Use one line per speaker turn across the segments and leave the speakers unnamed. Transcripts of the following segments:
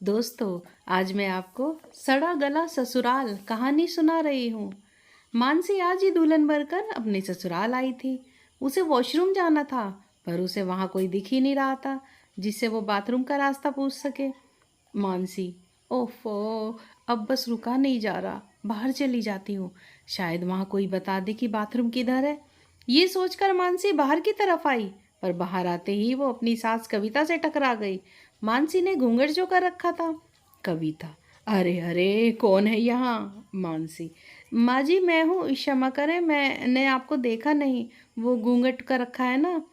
दोस्तों, आज मैं आपको सड़ा गला ससुराल कहानी सुना रही हूँ। मानसी आज ही दुल्हन बनकर अपने ससुराल आई थी। उसे वॉशरूम जाना था, पर उसे वहाँ कोई दिख ही नहीं रहा था जिससे वो बाथरूम का रास्ता पूछ सके। मानसी, ओफो, अब बस रुका नहीं जा रहा, बाहर चली जाती हूँ, शायद वहाँ कोई बता दे कि बाथरूम किधर है। ये सोचकर मानसी बाहर की तरफ आई, पर बाहर आते ही वो अपनी सास कविता से टकरा गई। मानसी ने घूंघट जो कर रखा था। कविता, अरे अरे, कौन है यहाँ? मानसी, माँ जी मैं हूँ, क्षमा करें, मैंने आपको देखा नहीं, वो घूंघट कर रखा है ना।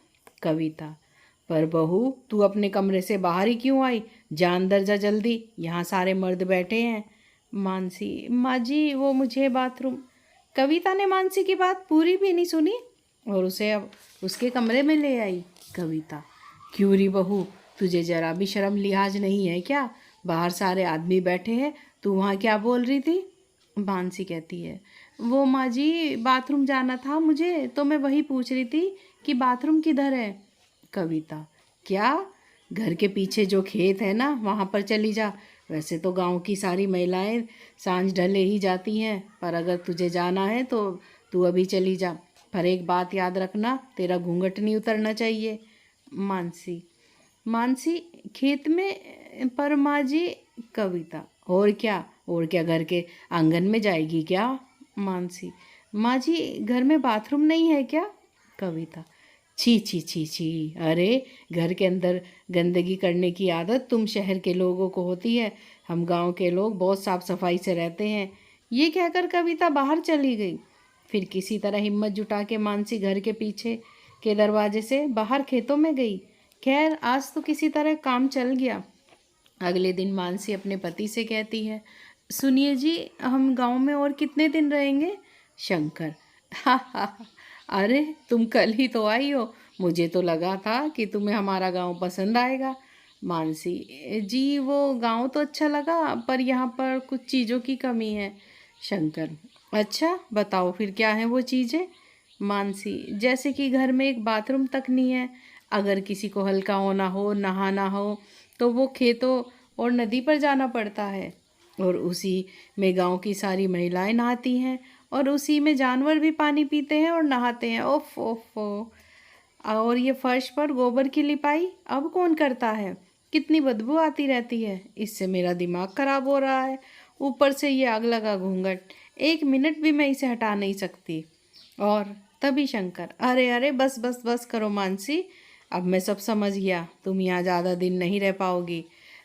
कविता, पर बहू तू अपने कमरे से बाहर ही क्यों आई? जा अंदर जा जल्दी, यहाँ सारे मर्द बैठे हैं। मानसी, माँ जी वो मुझे बाथरूम। कविता ने मानसी की बात पूरी भी नहीं सुनी और उसे अब उसके कमरे में ले आई। कविता, क्यों री बहू, तुझे जरा भी शर्म लिहाज नहीं है क्या? बाहर सारे आदमी बैठे हैं, तू वहाँ क्या बोल रही थी? मानसी कहती है, वो माँ जी बाथरूम जाना था मुझे, तो मैं वही पूछ रही थी कि बाथरूम किधर है। कविता, क्या? घर के पीछे जो खेत है ना, वहाँ पर चली जा। वैसे तो गांव की सारी महिलाएं सांझ ढले ही जाती हैं, पर अगर तुझे जाना है तो तू अभी चली जा। पर एक बात याद रखना, तेरा घूंघट नहीं उतरना चाहिए। मानसी, मानसी, खेत में? पर माँ जी। कविता, और क्या घर के आंगन में जाएगी क्या? मानसी, माँ जी घर में बाथरूम नहीं है क्या? कविता, छी छी छी छी, अरे घर के अंदर गंदगी करने की आदत तुम शहर के लोगों को होती है, हम गांव के लोग बहुत साफ सफाई से रहते हैं। ये कहकर कविता बाहर चली गई। फिर किसी तरह हिम्मत जुटा के मानसी घर के पीछे के दरवाजे से बाहर खेतों में गई। खैर आज तो किसी तरह काम चल गया। अगले दिन मानसी अपने पति से कहती है, सुनिए जी, हम गांव में और कितने दिन रहेंगे? शंकर, हा हा हा, अरे तुम कल ही तो आई हो, मुझे तो लगा था कि तुम्हें हमारा गांव पसंद आएगा। मानसी, जी वो गांव तो अच्छा लगा, पर यहाँ पर कुछ चीज़ों की कमी है। शंकर, अच्छा बताओ फिर क्या है वो चीज़ें? मानसी, जैसे कि घर में एक बाथरूम तक नहीं है, अगर किसी को हल्का होना हो, नहाना हो, तो वो खेतों और नदी पर जाना पड़ता है, और उसी में गांव की सारी महिलाएं नहाती हैं, और उसी में जानवर भी पानी पीते हैं और नहाते हैं। ओफ ओफ ओ। और ये फर्श पर गोबर की लिपाई अब कौन करता है? कितनी बदबू आती रहती है, इससे मेरा दिमाग खराब हो रहा है। ऊपर से ये आग लगा घूंघट, एक मिनट भी मैं इसे हटा नहीं सकती। और तभी शंकर, अरे अरे बस बस बस करो मानसी, अब मैं सब समझ गया, तुम यहाँ ज़्यादा दिन नहीं रह पाओगी।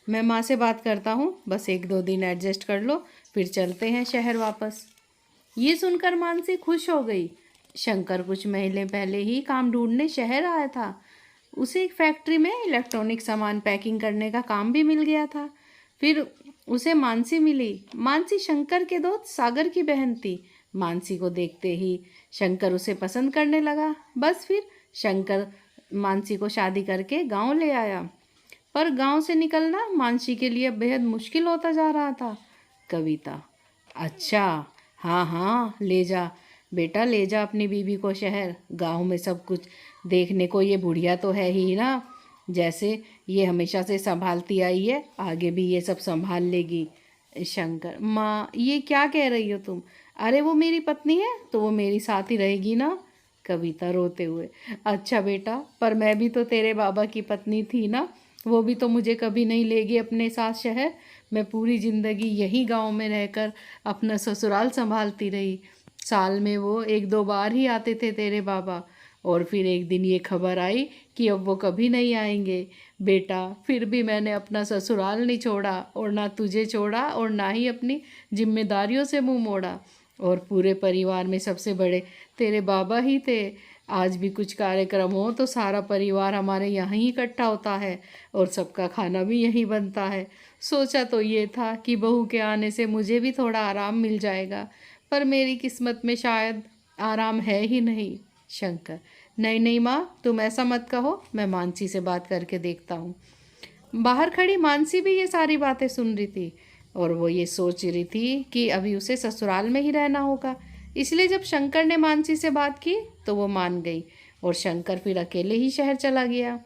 मैं माँ से बात करता हूँ, बस एक दो दिन एडजस्ट कर लो, फिर चलते हैं शहर वापस। ये सुनकर मानसी खुश हो गई। शंकर कुछ महीने पहले ही काम ढूंढने शहर आया था। उसे एक फैक्ट्री में इलेक्ट्रॉनिक सामान पैकिंग करने का काम भी मिल गया था। फिर उसे मानसी मिली। मानसी शंकर के दोस्त सागर की बहन थी। मानसी को देखते ही शंकर उसे पसंद करने लगा। बस फिर शंकर मानसी को शादी करके गांव ले आया। पर गांव से निकलना मानसी के लिए बेहद मुश्किल होता जा रहा था। कविता, अच्छा, हाँ हाँ, ले जा बेटा, ले जा अपनी बीवी को शहर। गांव में सब कुछ देखने को ये बुढ़िया तो है ही ना, जैसे ये हमेशा से संभालती आई है, आगे भी ये सब संभाल लेगी। शंकर, माँ ये क्या कह रही हो तुम? अरे वो मेरी पत्नी है तो वो मेरी साथ ही रहेगी ना। कविता रोते हुए, अच्छा बेटा, पर मैं भी तो तेरे बाबा की पत्नी थी ना, वो भी तो मुझे कभी नहीं ले गए अपने साथ शहर। मैं पूरी ज़िंदगी यही गांव में रहकर अपना ससुराल संभालती रही। साल में वो एक दो बार ही आते थे तेरे बाबा, और फिर एक दिन ये खबर आई कि अब वो कभी नहीं आएंगे। बेटा फिर भी मैंने अपना ससुराल नहीं छोड़ा, और ना तुझे छोड़ा, और ना ही अपनी जिम्मेदारियों से मुंह मोड़ा। और पूरे परिवार में सबसे बड़े तेरे बाबा ही थे। आज भी कुछ कार्यक्रम हो तो सारा परिवार हमारे यहाँ ही इकट्ठा होता है, और सबका खाना भी यहीं बनता है। सोचा तो ये था कि बहू के आने से मुझे भी थोड़ा आराम मिल जाएगा, पर मेरी किस्मत में शायद आराम है ही नहीं। शंकर, नहीं नहीं माँ, तुम ऐसा मत कहो, मैं मानसी से बात करके देखता हूँ। बाहर खड़ी मानसी भी ये सारी बातें सुन रही थी, और वो ये सोच रही थी कि अभी उसे ससुराल में ही रहना होगा। इसलिए जब शंकर ने मानसी से बात की तो वो मान गई, और शंकर फिर अकेले ही शहर चला गया।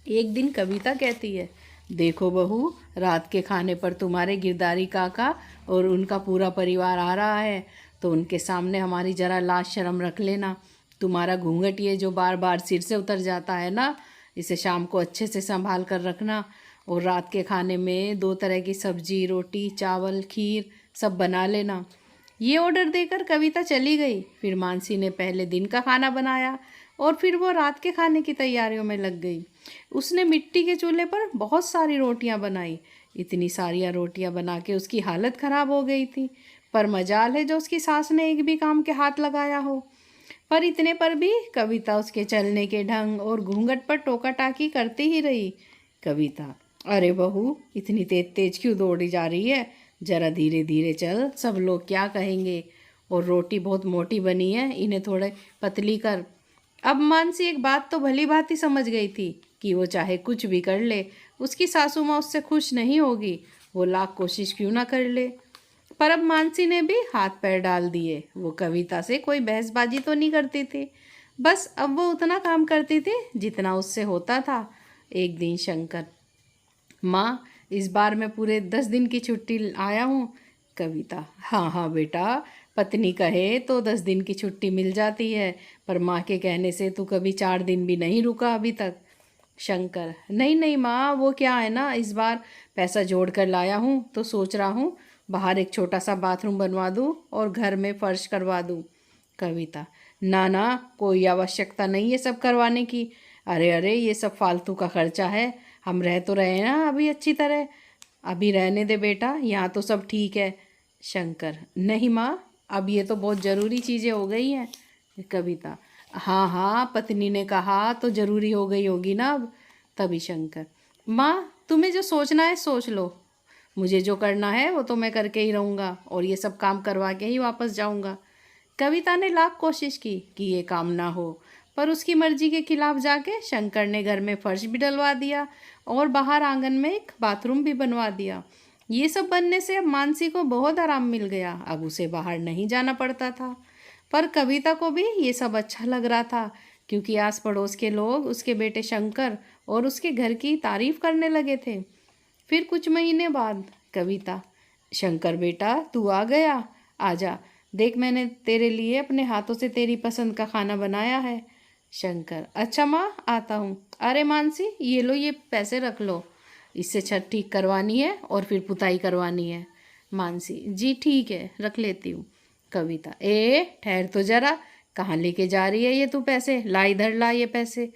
एक दिन कविता कहती है, देखो बहू, रात के खाने पर तुम्हारे गिरधारी काका और उनका पूरा परिवार आ रहा है, तो उनके सामने हमारी ज़रा लाज शर्म रख लेना। तुम्हारा घूंघट ये जो बार बार सिर से उतर जाता है ना, इसे शाम को अच्छे से संभाल कर रखना। और रात के खाने में 2 तरह की सब्जी, रोटी, चावल, खीर सब बना लेना। ये ऑर्डर देकर कविता चली गई। फिर मानसी ने पहले दिन का खाना बनाया और फिर वो रात के खाने की तैयारियों में लग गई। उसने मिट्टी के चूल्हे पर बहुत सारी रोटियां बनाई। इतनी सारी रोटियां बना के उसकी हालत खराब हो गई थी, पर मजाल है जो उसकी सास ने एक भी काम के हाथ लगाया हो। पर इतने पर भी कविता उसके चलने के ढंग और घूंघट पर टोका टाकी करती ही रही। कविता, अरे बहू, इतनी तेज तेज क्यों दौड़ी जा रही है? जरा धीरे धीरे चल, सब लोग क्या कहेंगे। और रोटी बहुत मोटी बनी है, इन्हें थोड़े पतली कर। अब मानसी एक बात तो भली भांति समझ गई थी कि वो चाहे कुछ भी कर ले, उसकी सासू माँ उससे खुश नहीं होगी, वो लाख कोशिश क्यों ना कर ले। पर अब मानसी ने भी हाथ पैर डाल दिए। वो कविता से कोई बहसबाजी तो नहीं करती थी, बस अब वो उतना काम करती थी जितना उससे होता था। एक दिन शंकर, माँ, इस बार मैं पूरे 10 दिन की छुट्टी आया हूँ। कविता, हाँ हाँ बेटा, पत्नी कहे तो 10 दिन की छुट्टी मिल जाती है, पर माँ के कहने से तू कभी 4 दिन भी नहीं रुका अभी तक। शंकर, नहीं नहीं माँ, वो क्या है ना, इस बार पैसा जोड़ कर लाया हूँ तो सोच रहा हूँ बाहर एक छोटा सा बाथरूम बनवा दूँ और घर में फर्श करवा दूँ। कविता, ना ना, कोई आवश्यकता नहीं है सब करवाने की। अरे अरे, ये सब फालतू का खर्चा है, हम रह तो रहे हैं ना अभी अच्छी तरह। अभी रहने दे बेटा, यहाँ तो सब ठीक है। शंकर, नहीं माँ, अब ये तो बहुत ज़रूरी चीज़ें हो गई हैं। कविता, हाँ हाँ, पत्नी ने कहा तो ज़रूरी हो गई होगी ना अब। तभी शंकर, माँ, तुम्हें जो सोचना है सोच लो, मुझे जो करना है वो तो मैं करके ही रहूँगा और ये सब काम करवा के ही वापस जाऊँगा। कविता ने लाख कोशिश की कि ये काम ना हो, पर उसकी मर्जी के खिलाफ जाके शंकर ने घर में फर्श भी डलवा दिया और बाहर आंगन में एक बाथरूम भी बनवा दिया। ये सब बनने से अब मानसी को बहुत आराम मिल गया, अब उसे बाहर नहीं जाना पड़ता था। पर कविता को भी ये सब अच्छा लग रहा था, क्योंकि आस पड़ोस के लोग उसके बेटे शंकर और उसके घर की तारीफ करने लगे थे। फिर कुछ महीने बाद, कविता, शंकर बेटा, तू आ गया, आजा, देख मैंने तेरे लिए अपने हाथों से तेरी पसंद का खाना बनाया है। शंकर, अच्छा माँ, आता हूँ। अरे मानसी, ये लो, ये पैसे रख लो, इससे छत ठीक करवानी है और फिर पुताई करवानी है। मानसी, जी ठीक है, रख लेती हूँ। कविता, ठहर तो जरा, कहाँ लेके जा रही है ये तू पैसे? ला इधर, ला ये पैसे।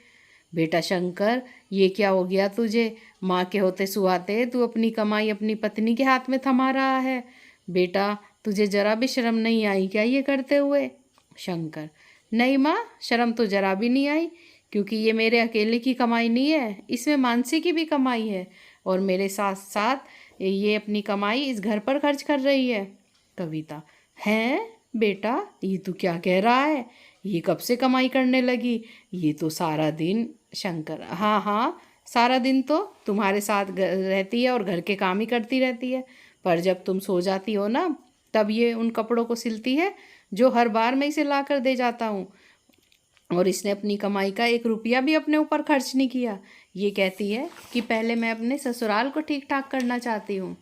बेटा शंकर, ये क्या हो गया तुझे? माँ के होते सुहाते तू अपनी कमाई अपनी पत्नी के हाथ में थमा रहा है। बेटा, तुझे जरा भी शर्म नहीं आई क्या ये करते हुए? शंकर, नहीं माँ, शर्म तो जरा भी नहीं आई, क्योंकि ये मेरे अकेले की कमाई नहीं है, इसमें मानसी की भी कमाई है और मेरे साथ साथ ये अपनी कमाई इस घर पर खर्च कर रही है। कविता, हैं बेटा, ये तू क्या कह रहा है? ये कब से कमाई करने लगी? ये तो सारा दिन। शंकर, हाँ हाँ, सारा दिन तो तुम्हारे साथ रहती है और घर के काम ही करती रहती है, पर जब तुम सो जाती हो ना, तब ये उन कपड़ों को सिलती है जो हर बार मैं इसे ला कर दे जाता हूँ। और इसने अपनी कमाई का 1 रुपया भी अपने ऊपर खर्च नहीं किया। ये कहती है कि पहले मैं अपने ससुराल को ठीक ठाक करना चाहती हूँ।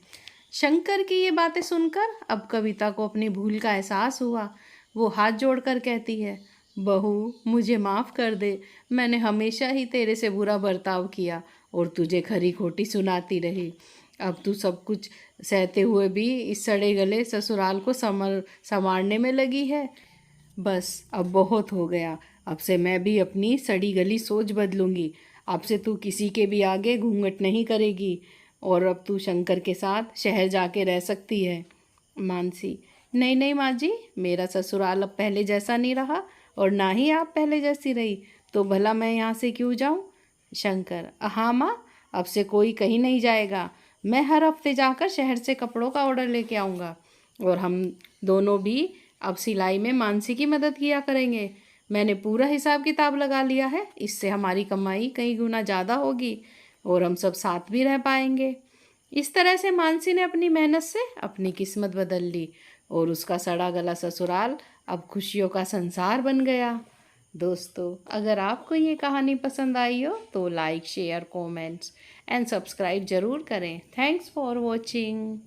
शंकर की ये बातें सुनकर अब कविता को अपनी भूल का एहसास हुआ। वो हाथ जोड़कर कहती है, बहू, मुझे माफ़ कर दे, मैंने हमेशा ही तेरे से बुरा बर्ताव किया और तुझे खरी खोटी सुनाती रही। अब तू सब कुछ सहते हुए भी इस सड़े गले ससुराल को संवारने में लगी है। बस अब बहुत हो गया, अब से मैं भी अपनी सड़ी गली सोच बदलूंगी। अब से तू किसी के भी आगे घूंघट नहीं करेगी और अब तू शंकर के साथ शहर जाके रह सकती है। मानसी, नहीं नहीं माँ जी, मेरा ससुराल अब पहले जैसा नहीं रहा और ना ही आप पहले जैसी रही, तो भला मैं यहाँ से क्यों जाऊँ? शंकर, हाँ माँ, अब से कोई कहीं नहीं जाएगा, मैं हर हफ्ते जाकर शहर से कपड़ों का ऑर्डर लेके आऊँगा और हम दोनों भी अब सिलाई में मानसी की मदद किया करेंगे। मैंने पूरा हिसाब किताब लगा लिया है, इससे हमारी कमाई कई गुना ज़्यादा होगी और हम सब साथ भी रह पाएंगे। इस तरह से मानसी ने अपनी मेहनत से अपनी किस्मत बदल ली और उसका सड़ा गला ससुराल अब खुशियों का संसार बन गया। दोस्तों, अगर आपको ये कहानी पसंद आई हो तो like, share, comments and subscribe ज़रूर करें। Thanks for watching.